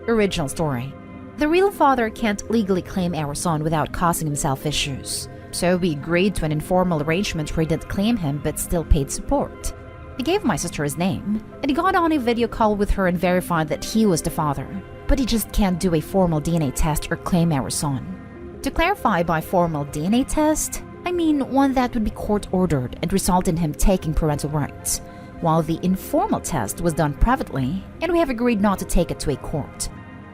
Original story. The real father can't legally claim our son without causing himself issues. So we agreed to an informal arrangement where he didn't claim him but still paid support. He gave my sister his name, and he got on a video call with her and verified that he was the father. But he just can't do a formal DNA test or claim our son. To clarify, by formal DNA test, I mean one that would be court-ordered and result in him taking parental rights, while the informal test was done privately, and we have agreed not to take it to a court.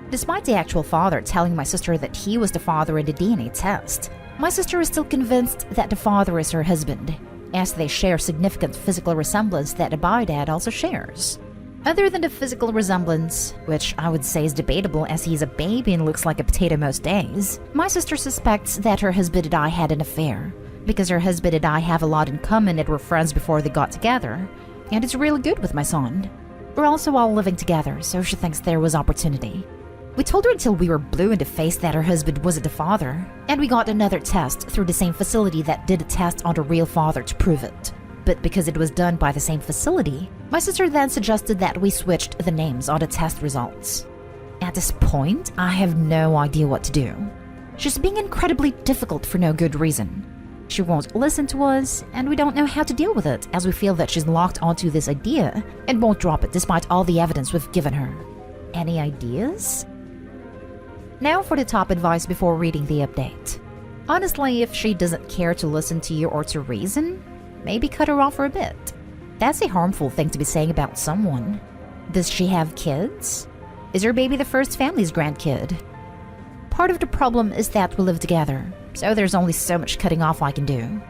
Despite the actual father telling my sister that he was the father in the DNA test, my sister is still convinced that the father is her husband, as they share significant physical resemblance that my dad also shares. Other than the physical resemblance, which I would say is debatable as he's a baby and looks like a potato most days, my sister suspects that her husband and I had an affair, because her husband and I have a lot in common and were friends before they got together, and it's really good with my son. We're also all living together, so she thinks there was opportunity. We told her until we were blue in the face that her husband wasn't the father, and we got another test through the same facility that did a test on the real father to prove it. But because it was done by the same facility, my sister then suggested that we switched the names on the test results. At this point, I have no idea what to do. She's being incredibly difficult for no good reason. She won't listen to us, and we don't know how to deal with it, as we feel that she's locked onto this idea and won't drop it despite all the evidence we've given her. Any ideas? Now for the top advice before reading the update. Honestly, if she doesn't care to listen to you or to reason, maybe cut her off for a bit. That's a harmful thing to be saying about someone. Does she have kids? Is her baby the first family's grandkid? Part of the problem is that we live together, so there's only so much cutting off I can do.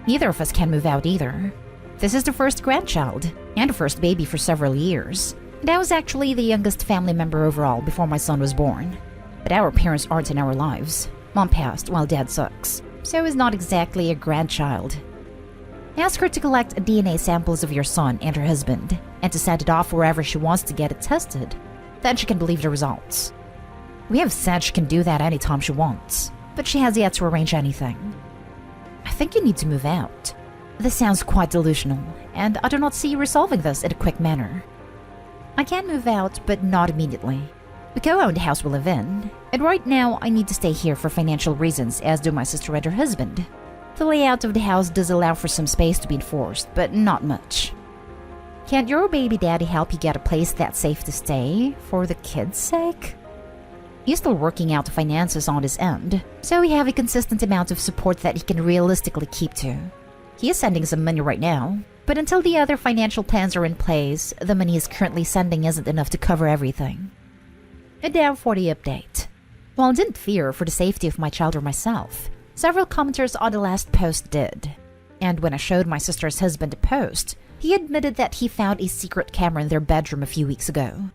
Neither of us can move out either. This is the first grandchild, and the first baby for several years. And I was actually the youngest family member overall before my son was born. But our parents aren't in our lives. Mom passed while Dad sucks, so is not exactly a grandchild. Ask her to collect DNA samples of your son and her husband, and to send it off wherever she wants to get it tested. Then she can believe the results. We have said she can do that anytime she wants, but she has yet to arrange anything. I think you need to move out. This sounds quite delusional, and I do not see you resolving this in a quick manner. I can move out, but not immediately. We co-own the house we live in, and right now I need to stay here for financial reasons, as do my sister and her husband. The layout of the house does allow for some space to be enforced, but not much. Can't your baby daddy help you get a place that's safe to stay, for the kids' sake? He's still working out the finances on his end, so we have a consistent amount of support that he can realistically keep to. He is sending some money right now, but until the other financial plans are in place, the money he's currently sending isn't enough to cover everything. And now for the update. While I didn't fear for the safety of my child or myself, several commenters on the last post did. And when I showed my sister's husband the post, he admitted that he found a secret camera in their bedroom a few weeks ago.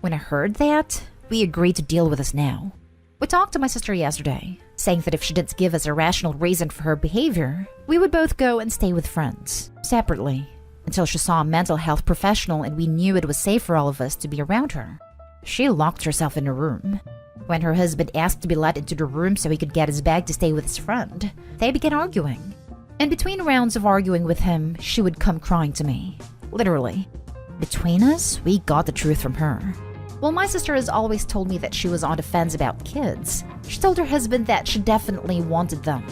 When I heard that, we agreed to deal with this now. We talked to my sister yesterday, saying that if she didn't give us a rational reason for her behavior, we would both go and stay with friends, separately, until she saw a mental health professional and we knew it was safe for all of us to be around her. She locked herself in a room. When her husband asked to be let into the room so he could get his bag to stay with his friend, they began arguing. And between rounds of arguing with him, she would come crying to me. Literally. Between us, we got the truth from her. While my sister has always told me that she was on the fence about kids, she told her husband that she definitely wanted them.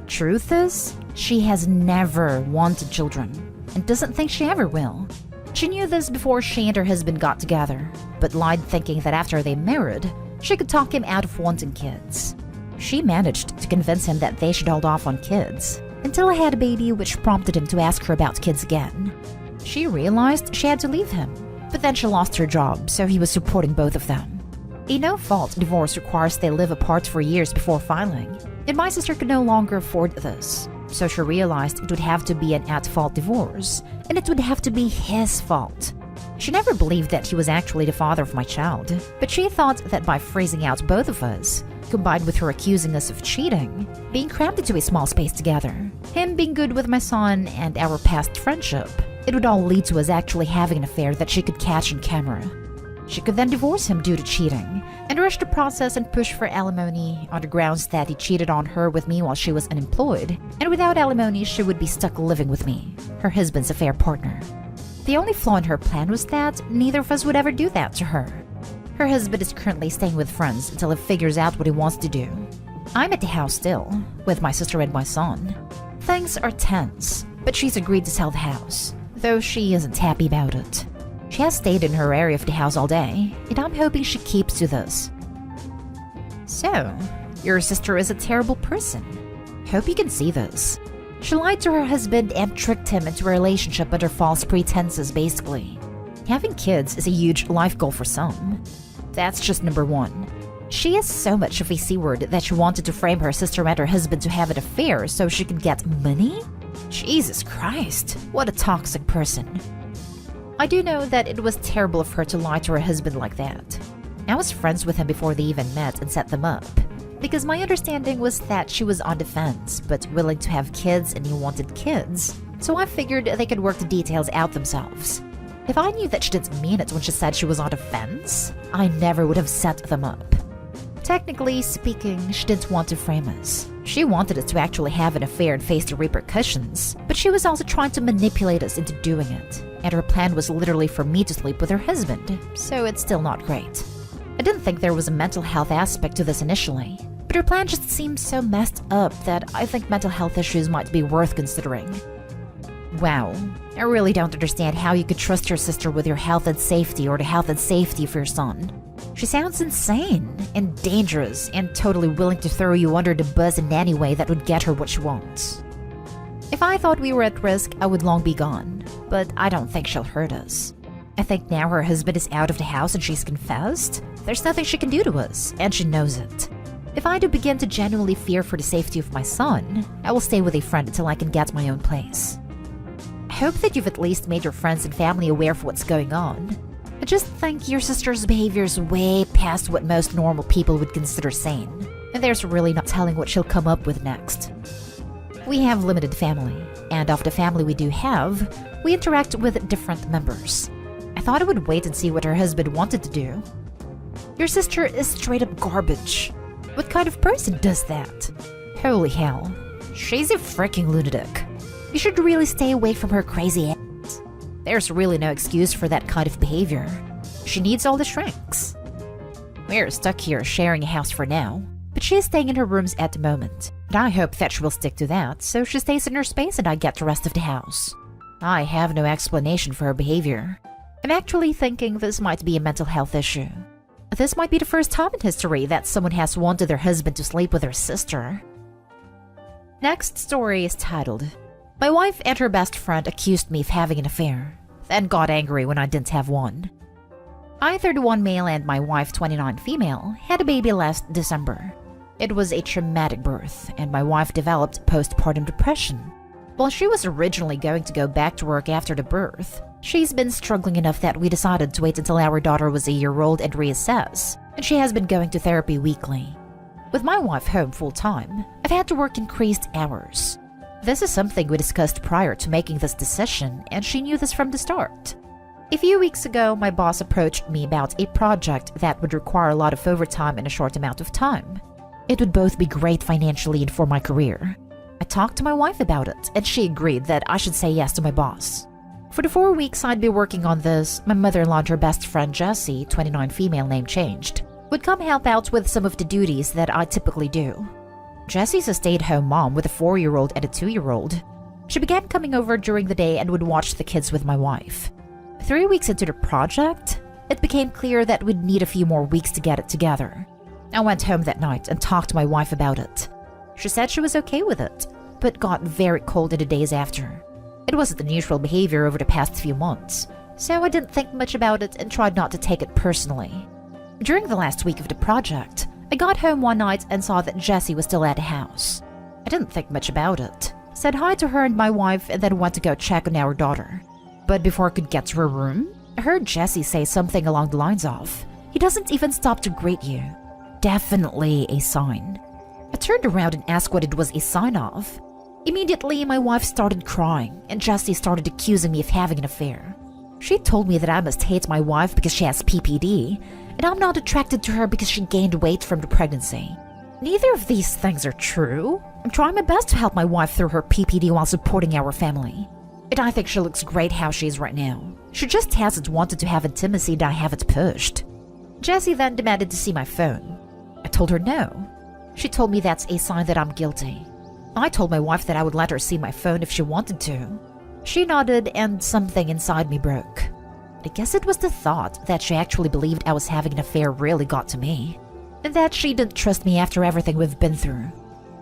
Truth is, she has never wanted children, and doesn't think she ever will. She knew this before she and her husband got together, but lied thinking that after they married, she could talk him out of wanting kids. She managed to convince him that they should hold off on kids, until I had a baby, which prompted him to ask her about kids again. She realized she had to leave him, but then she lost her job, so he was supporting both of them. A no-fault divorce requires they live apart for years before filing, and my sister could no longer afford this, so she realized it would have to be an at-fault divorce, and it would have to be his fault. She never believed that he was actually the father of my child, but she thought that by freezing out both of us, combined with her accusing us of cheating, being crammed into a small space together, him being good with my son, and our past friendship, it would all lead to us actually having an affair that she could catch on camera. She could then divorce him due to cheating, and rush the process and push for alimony on the grounds that he cheated on her with me while she was unemployed, and without alimony she would be stuck living with me, her husband's affair partner. The only flaw in her plan was that neither of us would ever do that to her. Her husband is currently staying with friends until he figures out what he wants to do. I'm at the house still, with my sister and my son. Things are tense, but she's agreed to sell the house, though she isn't happy about it. She has stayed in her area of the house all day, and I'm hoping she keeps to this. So, your sister is a terrible person. Hope you can see this. She lied to her husband and tricked him into a relationship under false pretenses, basically. Having kids is a huge life goal for some. That's just number one. She is so much of a C-word that she wanted to frame her sister and her husband to have an affair so she could get money? Jesus Christ, what a toxic person. I do know that it was terrible of her to lie to her husband like that. I was friends with him before they even met and set them up, because my understanding was that she was on the fence, but willing to have kids and he wanted kids, so I figured they could work the details out themselves. If I knew that she didn't mean it when she said she was on the fence, I never would have set them up. Technically speaking, she didn't want to frame us. She wanted us to actually have an affair and face the repercussions, but she was also trying to manipulate us into doing it. And her plan was literally for me to sleep with her husband, so it's still not great. I didn't think there was a mental health aspect to this initially, but her plan just seemed so messed up that I think mental health issues might be worth considering. Wow, I really don't understand how you could trust your sister with your health and safety or the health and safety of your son. She sounds insane and dangerous and totally willing to throw you under the bus in any way that would get her what she wants. If I thought we were at risk, I would long be gone, but I don't think she'll hurt us. I think now her husband is out of the house and she's confessed, there's nothing she can do to us, and she knows it. If I do begin to genuinely fear for the safety of my son, I will stay with a friend until I can get my own place. I hope that you've at least made your friends and family aware of what's going on. I just think your sister's behavior is way past what most normal people would consider sane, and there's really not telling what she'll come up with next. We have limited family, and of the family we do have, we interact with different members. I thought I would wait and see what her husband wanted to do. Your sister is straight up garbage. What kind of person does that? Holy hell. She's a freaking lunatic. You should really stay away from her crazy ass. There's really no excuse for that kind of behavior. She needs all the shrinks. We're stuck here sharing a house for now, but she is staying in her rooms at the moment, and I hope that she will stick to that, so she stays in her space and I get the rest of the house. I have no explanation for her behavior. I'm actually thinking this might be a mental health issue. This might be the first time in history that someone has wanted their husband to sleep with their sister. Next story is titled, My wife and her best friend accused me of having an affair, then got angry when I didn't have one. I, 31 male, and my wife, 29 female, had a baby last December. It was a traumatic birth, and my wife developed postpartum depression. While she was originally going to go back to work after the birth, she's been struggling enough that we decided to wait until our daughter was a year old and reassess, and she has been going to therapy weekly. With my wife home full-time, I've had to work increased hours. This is something we discussed prior to making this decision, and she knew this from the start. A few weeks ago, my boss approached me about a project that would require a lot of overtime in a short amount of time. It would both be great financially and for my career. I talked to my wife about it, and she agreed that I should say yes to my boss. For the 4 weeks I'd be working on this, my mother-in-law and her best friend Jessie, 29 female name changed, would come help out with some of the duties that I typically do. Jessie's a stay-at-home mom with a 4-year-old and a 2-year-old. She began coming over during the day and would watch the kids with my wife. 3 weeks into the project, it became clear that we'd need a few more weeks to get it together. I went home that night and talked to my wife about it. She said she was okay with it, but got very cold in the days after. It wasn't unusual behavior over the past few months, so I didn't think much about it and tried not to take it personally. During the last week of the project, I got home one night and saw that Jessie was still at the house. I didn't think much about it, said hi to her and my wife, and then went to go check on our daughter. But before I could get to her room, I heard Jessie say something along the lines of, "He doesn't even stop to greet you." Definitely a sign. I turned around and asked what it was a sign of. Immediately, my wife started crying, and Jessie started accusing me of having an affair. She told me that I must hate my wife because she has PPD, and I'm not attracted to her because she gained weight from the pregnancy. Neither of these things are true. I'm trying my best to help my wife through her PPD while supporting our family. And I think she looks great how she is right now. She just hasn't wanted to have intimacy and I have it pushed. Jessie then demanded to see my phone. I told her no. She told me that's a sign that I'm guilty. I told my wife that I would let her see my phone if she wanted to. She nodded and something inside me broke. I guess it was the thought that she actually believed I was having an affair really got to me, and that she didn't trust me after everything we've been through.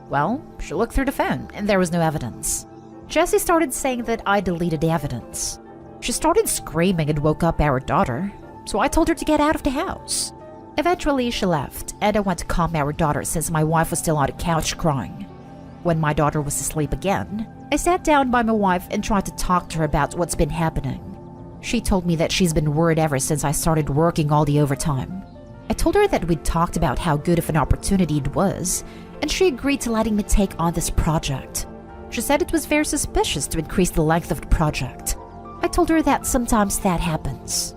Well, she looked through the phone and there was no evidence. Jessie started saying that I deleted the evidence. She started screaming and woke up our daughter, so I told her to get out of the house. Eventually, she left, and I went to calm our daughter since my wife was still on the couch crying. When my daughter was asleep again, I sat down by my wife and tried to talk to her about what's been happening. She told me that she's been worried ever since I started working all the overtime. I told her that we'd talked about how good of an opportunity it was, and she agreed to letting me take on this project. She said it was very suspicious to increase the length of the project. I told her that sometimes that happens.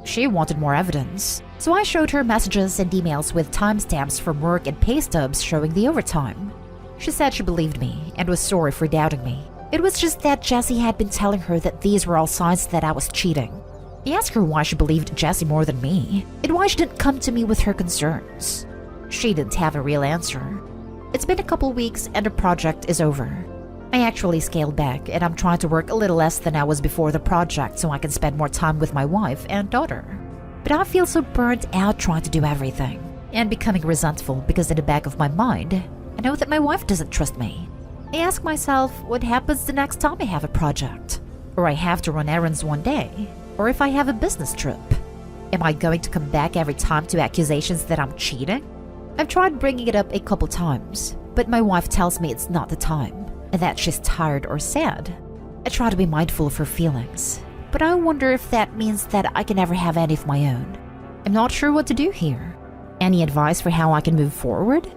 She wanted more evidence, so I showed her messages and emails with timestamps from work and pay stubs showing the overtime. She said she believed me and was sorry for doubting me. It was just that Jessie had been telling her that these were all signs that I was cheating. I asked her why she believed Jessie more than me, and why she didn't come to me with her concerns. She didn't have a real answer. It's been a couple weeks and the project is over. I actually scaled back, and I'm trying to work a little less than I was before the project so I can spend more time with my wife and daughter. But I feel so burnt out trying to do everything, and becoming resentful because in the back of my mind, I know that my wife doesn't trust me. I ask myself what happens the next time I have a project, or I have to run errands one day, or if I have a business trip. Am I going to come back every time to accusations that I'm cheating? I've tried bringing it up a couple times, but my wife tells me it's not the time, and that she's tired or sad. I try to be mindful of her feelings, but I wonder if that means that I can never have any of my own. I'm not sure what to do here. Any advice for how I can move forward?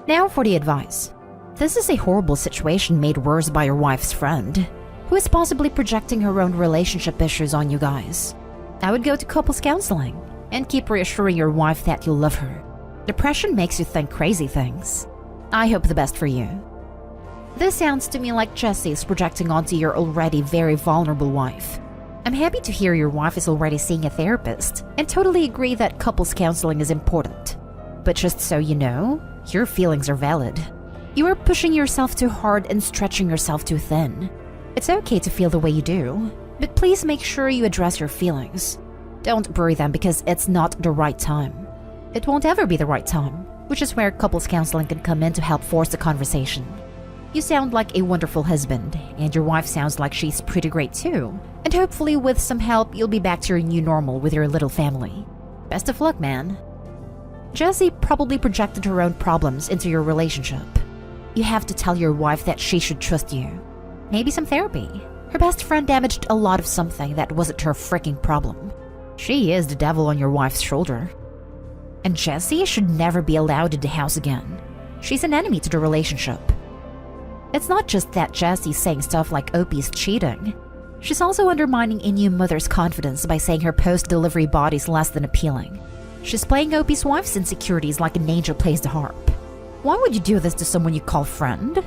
Now for the advice. This is a horrible situation made worse by your wife's friend, who is possibly projecting her own relationship issues on you guys. I would go to couples counseling and keep reassuring your wife that you love her. Depression makes you think crazy things. I hope the best for you. This sounds to me like Jessie is projecting onto your already very vulnerable wife. I'm happy to hear your wife is already seeing a therapist and totally agree that couples counseling is important. But just so you know, your feelings are valid. You are pushing yourself too hard and stretching yourself too thin. It's okay to feel the way you do, but please make sure you address your feelings. Don't bury them because it's not the right time. It won't ever be the right time, which is where couples counseling can come in to help force the conversation. You sound like a wonderful husband, and your wife sounds like she's pretty great too. And hopefully with some help, you'll be back to your new normal with your little family. Best of luck, man. Jessie probably projected her own problems into your relationship. You have to tell your wife that she should trust you. Maybe some therapy. Her best friend damaged a lot of something that wasn't her freaking problem. She is the devil on your wife's shoulder. And Jessie should never be allowed in the house again. She's an enemy to the relationship. It's not just that Jessie's saying stuff like Opie's cheating. She's also undermining a new mother's confidence by saying her post-delivery body's less than appealing. She's playing Opie's wife's insecurities like an angel plays the harp. Why would you do this to someone you call friend?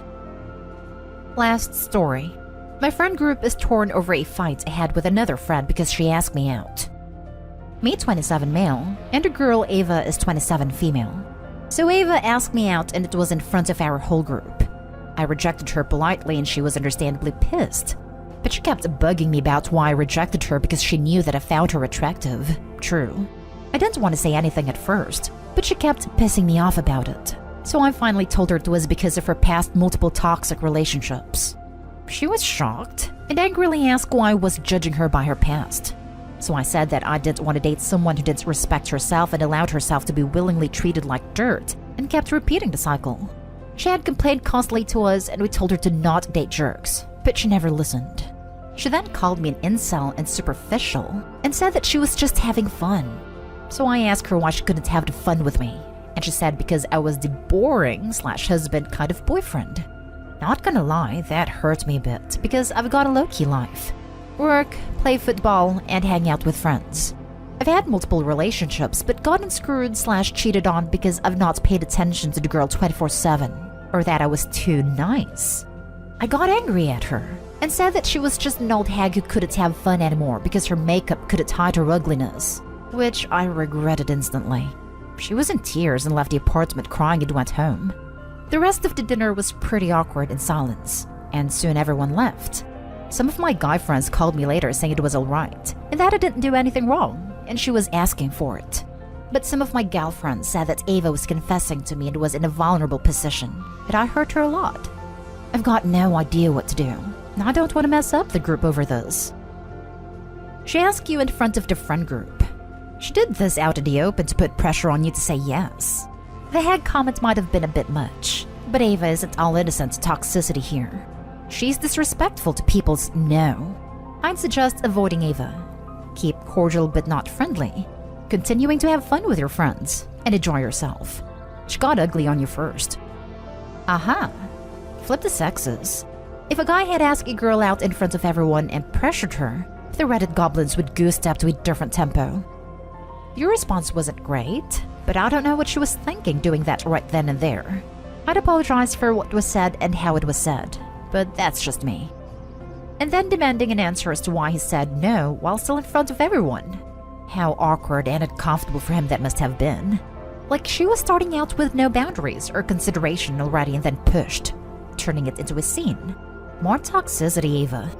Last story. My friend group is torn over a fight I had with another friend because she asked me out. Me 27 male, and a girl Ava is 27 female. So Ava asked me out and it was in front of our whole group. I rejected her politely and she was understandably pissed. But she kept bugging me about why I rejected her because she knew that I found her attractive. True. I didn't want to say anything at first, but she kept pissing me off about it. So I finally told her it was because of her past multiple toxic relationships. She was shocked and angrily asked why I was judging her by her past. So I said that I didn't want to date someone who didn't respect herself and allowed herself to be willingly treated like dirt, and kept repeating the cycle. She had complained constantly to us and we told her to not date jerks, but she never listened. She then called me an incel and superficial and said that she was just having fun. So I asked her why she couldn't have the fun with me, and she said because I was the boring/husband kind of boyfriend. Not gonna lie, that hurt me a bit because I've got a low-key life. Work, play football, and hang out with friends. I've had multiple relationships but gotten screwed/cheated on because I've not paid attention to the girl 24/7, or that I was too nice. I got angry at her and said that she was just an old hag who couldn't have fun anymore because her makeup couldn't hide her ugliness. which I regretted instantly. She was in tears and left the apartment crying and went home. The rest of the dinner was pretty awkward in silence, and soon everyone left. Some of my guy friends called me later saying it was alright, and that I didn't do anything wrong, and she was asking for it. But some of my gal friends said that Ava was confessing to me and was in a vulnerable position, and I hurt her a lot. I've got no idea what to do, and I don't want to mess up the group over this. She asked you in front of the friend group. She did this out in the open to put pressure on you to say yes. The head comment might have been a bit much, but Ava isn't all innocent toxicity here. She's disrespectful to people's no. I'd suggest avoiding Ava. Keep cordial but not friendly. Continuing to have fun with your friends and enjoy yourself. She got ugly on you first. Aha. Flip the sexes. If a guy had asked a girl out in front of everyone and pressured her, the Reddit goblins would goose step to a different tempo. Your response wasn't great, but I don't know what she was thinking doing that right then and there. I'd apologize for what was said and how it was said, but that's just me. And then demanding an answer as to why he said no while still in front of everyone. How awkward and uncomfortable for him that must have been. Like she was starting out with no boundaries or consideration already and then pushed, turning it into a scene. More toxicity, Ava.